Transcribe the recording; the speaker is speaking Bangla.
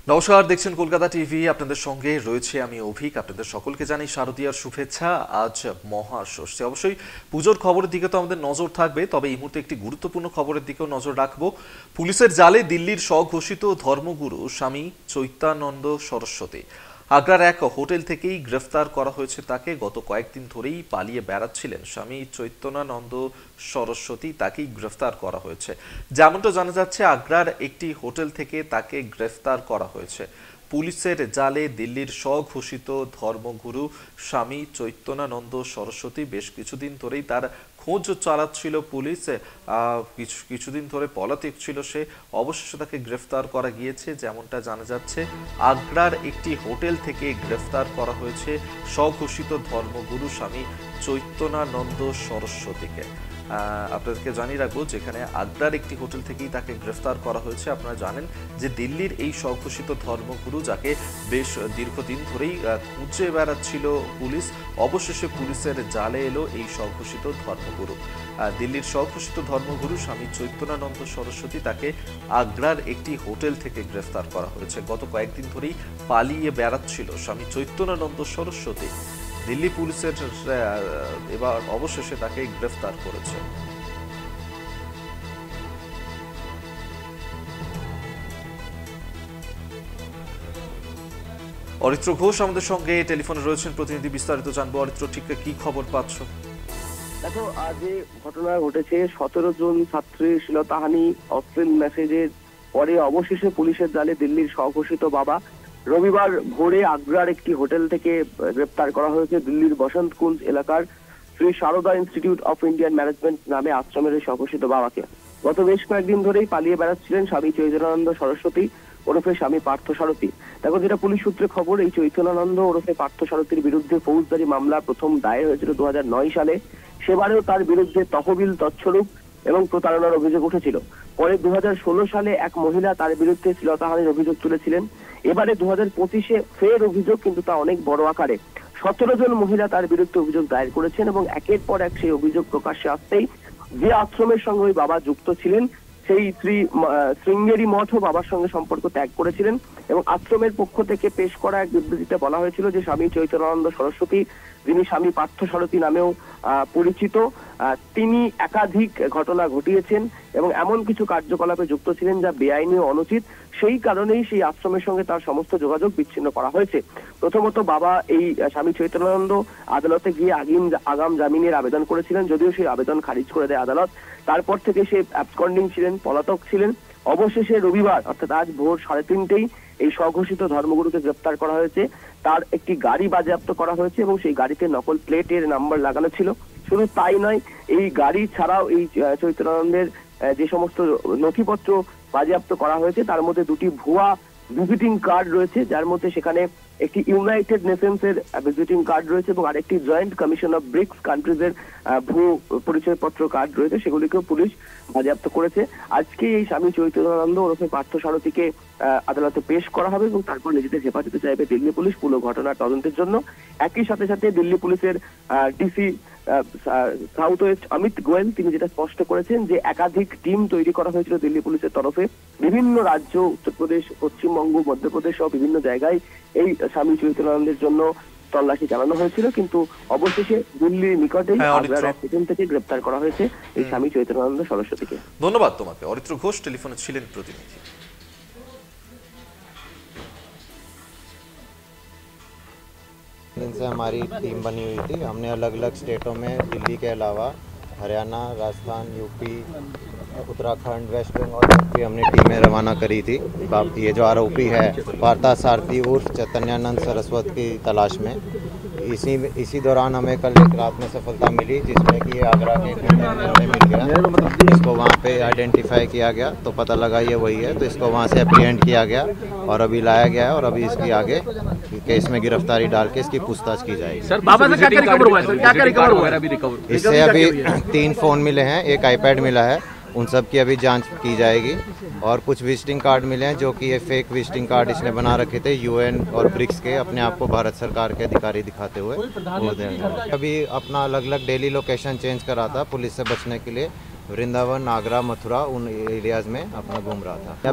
নমস্কার, দেখছেন কলকাতা টিভি। আপনাদের সঙ্গে রয়েছে আমি অভিক। আপনাদের সকলকে জানাই শারদীয়ার শুভেচ্ছা। আজ মহাষষ্ঠী। অবশ্যই পুজোর খবরের দিকে তো আমাদের নজর থাকবে, তবে এই মুহূর্তে একটি গুরুত্বপূর্ণ খবরের দিকেও নজর রাখবো। পুলিশের জালে দিল্লির স্বঘোষিত ধর্মগুরু স্বামী চৈত্যানন্দ সরস্বতী। আগ্রার এক হোটেল থেকেই গ্রেফতার করা হয়েছে তাকে। গত কয়েকদিন ধরেই পালিয়ে বেড়াচ্ছিলেন স্বামী চৈতন্যানন্দ সরস্বতী, তাকেই গ্রেফতার করা হয়েছে। যেমনটা জানা যাচ্ছে, আগ্রার একটি হোটেল থেকে তাকে গ্রেফতার করা হয়েছে। পুলিশের জালে দিল্লির স্বঘোষিত ধর্মগুরু স্বামী চৈতন্যানন্দ সরস্বতী। বেশ কিছুদিন ধরেই তার খোঁজ চালাচ্ছিল পুলিশ। কিছুদিন ধরে পলাতক ছিল সে। অবশেষে তাকে গ্রেফতার করা গিয়েছে। যেমনটা জানা যাচ্ছে, আগ্রার একটি হোটেল থেকে গ্রেফতার করা হয়েছে স্বঘোষিত ধর্মগুরু স্বামী চৈতন্যানন্দ সরস্বতীকে। আপনাদেরকে জানিয়ে রাখবো, যেখানে আগ্রার একটি হোটেল থেকেই তাকে গ্রেফতার করা হয়েছে। আপনারা জানেন যে দিল্লির এই স্বঘোষিত ধর্মগুরু, যাকে বেশ দীর্ঘদিন ধরেই খুঁজে বেড়াচ্ছিল পুলিশ, অবশেষে পুলিশের জালে এলো এই স্বঘোষিত ধর্মগুরু। দিল্লির স্বঘোষিত ধর্মগুরু স্বামী চৈতন্যানন্দ সরস্বতী, তাকে আগ্রার একটি হোটেল থেকে গ্রেফতার করা হয়েছে। গত কয়েকদিন ধরেই পালিয়ে বেড়াচ্ছিল স্বামী চৈতন্যানন্দ সরস্বতী। দিল্লি পুলিশের এবার অবশেষে তাকে গ্রেফতার করেছে। অরিত্র ঘোষ আমাদের সঙ্গে টেলিফোনে রয়েছেন, প্রতিনিধি। বিস্তারিত জানবো। অরিত্র, ঠিক কি খবর পাচ্ছ? দেখো, আজ যে ঘটনা ঘটেছে, 17 জন ছাত্রীর শ্লীলতাহানি, অশ্লীল মেসেজের পরে অবশেষে পুলিশের জালে দিল্লির স্বঘোষিত বাবা। রবিবার ভোরে আগ্রার একটি হোটেল থেকে গ্রেপ্তার করা হয়েছে দিল্লির বসন্ত কুঞ্জ এলাকার Shri Sarada institute of Indian management নামে আশ্রমের এই স্বঘোষিত বাবাকে। গত বেশ কয়েকদিন ধরেই পালিয়ে বেড়াচ্ছিলেন স্বামী চৈতন্যানন্দ সরস্বতী ওরফে স্বামী পার্থ সারথী। দেখো, যেটা পুলিশ সূত্রে খবর, এই চৈতন্যানন্দ ওরফে পার্থ সারথীর বিরুদ্ধে ফৌজদারি মামলা প্রথম দায়ের হয়েছিল 2009 সালে। সেবারেও তার বিরুদ্ধে তহবিল তছরূপ এবং প্রতারণার অভিযোগ উঠেছিল। পরে 2016 সালে এক মহিলা তার বিরুদ্ধে শ্লীলতাহানির অভিযোগ তুলেছিলেন। এবারে 2025-এ ফের অভিযোগ, কিন্তু তা অনেক বড় আকারে। 17 জন মহিলা তার বিরুদ্ধে অভিযোগ দায়ের করেছেন এবং একের পর এক সেই অভিযোগ প্রকাশ্যে আসতেই যে আশ্রমের সঙ্গে ওই বাবা যুক্ত ছিলেন, সেই শৃঙ্গেরি মঠও বাবার সঙ্গে সম্পর্ক ত্যাগ করেছিলেন। এবং আশ্রমের পক্ষ থেকে পেশ করা এক বিবৃতিতে বলা হয়েছিল যে স্বামী চৈতন্যানন্দ সরস্বতী, যিনি স্বামী পার্থ সারথী নামেও পরিচিত, তিনি একাধিক ঘটনা ঘটিয়েছেন এবং এমন কিছু কার্যকলাপে যুক্ত ছিলেন যা বেআইনি ও অনুচিত। সেই কারণেই সেই আশ্রমের সঙ্গে তার সমস্ত যোগাযোগ বিচ্ছিন্ন করা হয়েছে। প্রথমত বাবা এই স্বামী চৈতন্যানন্দ আদালতে গিয়ে আগাম জামিনের আবেদন করেছিলেন, যদিও সেই আবেদন খারিজ করে দেয় আদালত। তারপর থেকে সে অ্যাবসকন্ডিং ছিলেন, পলাতক ছিলেন। অবশেষে রবিবার, অর্থাৎ আজ ভোর 3:30টায় এই স্বঘোষিত ধর্মগুরুকে গ্রেপ্তার করা হয়েছে। তার একটি গাড়ি বাজেয়াপ্ত করা হয়েছে এবং সেই গাড়িতে নকল প্লেটের নাম্বার লাগানো ছিল। শুধু তাই নয়, এই গাড়ি ছাড়াও এই চৈতন্যানন্দের যে সমস্ত নথিপত্র বাজেয়াপ্ত করা হয়েছে, তার মধ্যে দুটি ভুয়া ভিজিটিং কার্ড রয়েছে, যার মধ্যে সেখানে একটি ইউনাইটেড নেশনসের ভিজিটিং কার্ড রয়েছে এবং আরেকটি জয়েন্ট কমিশন অফ ব্রিক্স কান্ট্রিজের ভুয়ো পরিচয়পত্র কার্ড রয়েছে। সেগুলিকেও পুলিশ বাজেয়াপ্ত করেছে। আজকে এই স্বামী চৈতন্যানন্দ ওরফে পার্থ সারথীকে আদালতে পেশ করা হবে এবং তারপর নিজেদের হেফাজতে চাইবে দিল্লি পুলিশ পুরো ঘটনার তদন্তের জন্য। একই সাথে সাথে দিল্লি পুলিশের DC south west Amit Goel, তিনি যেটা স্পষ্ট করেছেন যে একাধিক টিম তৈরি করা হয়েছিল দিল্লি পুলিশের তরফে। বিভিন্ন রাজ্য, উত্তরপ্রদেশ, পশ্চিমবঙ্গ, মধ্যপ্রদেশ সহ বিভিন্ন জায়গায় এই স্বামী চৈতন্যানন্দের জন্য তল্লাশি চালানো হয়েছিল, কিন্তু অবশেষে দিল্লির নিকটেই আগ্রার এক হোটেল থেকে গ্রেপ্তার করা হয়েছে এই স্বামী চৈতন্যানন্দ সরস্বতীকে। ধন্যবাদ তোমাকে। অরিত্র ঘোষ টেলিফোনে ছিলেন, প্রতিনিধি। दिन से हमारी टीम बनी हुई थी। हमने अलग अलग स्टेटों में, दिल्ली के अलावा हरियाणा, राजस्थान, यूपी, उत्तराखंड, वेस्ट बंगाल भी हमने टीमें रवाना करी थी। ये जो आरोपी है पार्थ सारथी उर्फ चैतन्यानंद सरस्वती की तलाश में। इसी दौरान हमें कल एक रात में सफलता मिली, जिसमें कि ये आगरा के हमें मिल गया। इसको वहाँ पे आइडेंटिफाई किया गया तो पता लगा ये वही है, तो इसको वहाँ से अप्रीहेंड किया गया और अभी लाया गया है और अभी इसकी आगे केस में गिरफ्तारी डाल के इसकी पूछताछ की जाएगी। सर, बाबा से क्या रिकवर हुआ है? सर, क्या रिकवर हुआ है? इससे अभी 3 फ़ोन मिले हैं, एक आईपैड मिला है, उन सब की अभी जांच की जाएगी। और कुछ विजिटिंग कार्ड मिले हैं जो कि ये फेक विजिटिंग कार्ड इसने बना रखे थे यूएन और ब्रिक्स के, अपने आप को भारत सरकार के अधिकारी दिखाते हुए। अभी अपना अलग अलग डेली लोकेशन चेंज करा था पुलिस से बचने के लिए। वृंदावन, आगरा, मथुरा, उन एरियाज़ में अपना घूम रहा था।